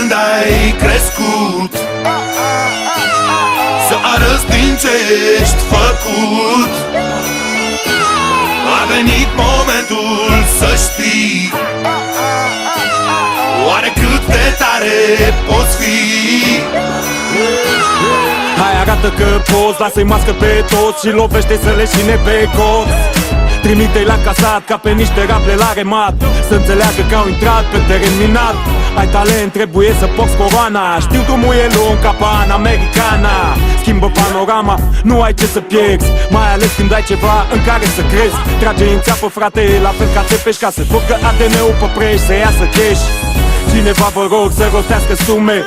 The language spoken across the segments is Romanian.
când ai crescut, să arăți din ce ești făcut. A venit momentul să știi oare cât de tare poți fi. Hai, arată că poți, lasă-i mască pe toți și lovește-i să leșine pe coți. Trimite-i la casat ca pe niște rable la remat, să înțeleagă că au intrat pe teren minat. Ai talent, trebuie să porți coroana, știu drumul e lung ca pan americana. Schimbă panorama, nu ai ce să pierzi, mai ales când ai ceva în care să crezi. Trage în țeapă, frate, la fel ca Tepeș, ca să furcă ADN-ul pe preș, să iasă cash. Cineva vă rog să rostească sume,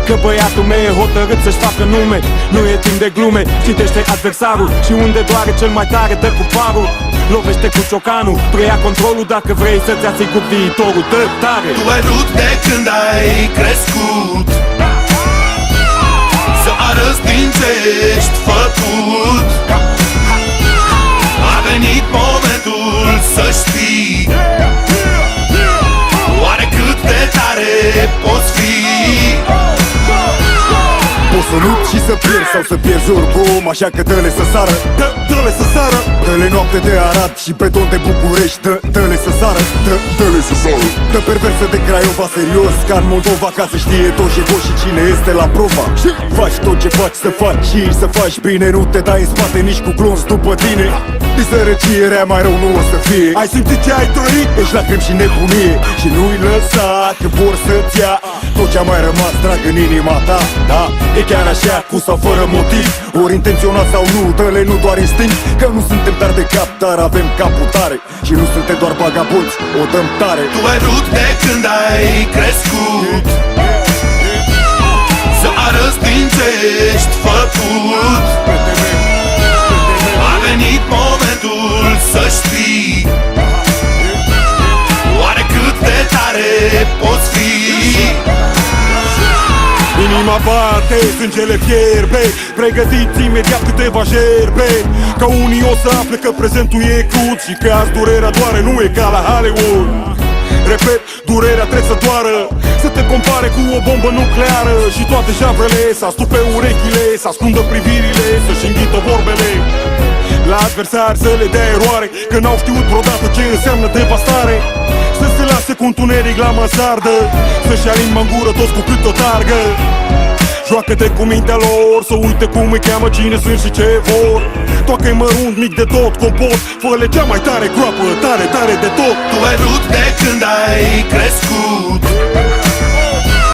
că băiatul meu e hotărât să-și facă nume. Nu e timp de glume, citește adversarul și unde doare cel mai tare dă cu parul. Lovește cu ciocanul, preia controlul dacă vrei să-ți asiguri viitorul, dă tare. Tu ai vrut de când ai crescut, să arăți din ce ești făcut. A venit momentul să știi oare cât de tare poți fi. Poți să lupți și să pierzi sau să pierzi oricum, așa că dă-le să sară, dă-le să sară. Dă-le noapte de Arad și beton de București, dă-le să sară, dă-le să sară. Dă perversă de Craiova serios, ca în Moldova, ca să știe tot ce și cine este la prova. Și faci tot ce faci să faci și să faci bine, nu te dai în spate nici cu clonți după tine. De sărăcie rea mai rău nu o să fie. Ai simțit ce ai trăit? Ești lacrimi și nebunie și nu-i lăsa că vor să-ți ia tot ce-a mai rămas drag în inima ta. Da, e chiar așa, cu sau fără motiv, ori intenționat sau nu, dă-le nu doar instinct. Că nu suntem tari de cap, dar avem capul tare și nu suntem doar vagabonți, o dăm tare. Tu ai vrut de când ai crescut, să arăți din ce ești făcut. A venit momentul să știi oare cât de tare poți fi. Inima bate, sângele fierbe, pregătiți imediat câteva gerbe. Ca unii o să afle că prezentul e crud și că azi durerea doare, nu e ca la Hollywood. Repet, durerea trebuie să doară, să te compare cu o bombă nucleară. Și toate javrele să astupe urechile, să ascundă privirile, să-și înghită vorbele. La adversari să le dea eroare, că n-au știut vreodată ce înseamnă devastare. Să se lase cu întuneric la mansardă, să-și alimă în gură toți cu cât o targă. Joacă-te cu mintea lor, să uite cum îi cheamă, cine sunt și ce vor. Toacă-i mărunt, mic de tot, compot, fă-le cea mai tare groapă, tare, tare de tot. Tu ai vrut de când ai crescut,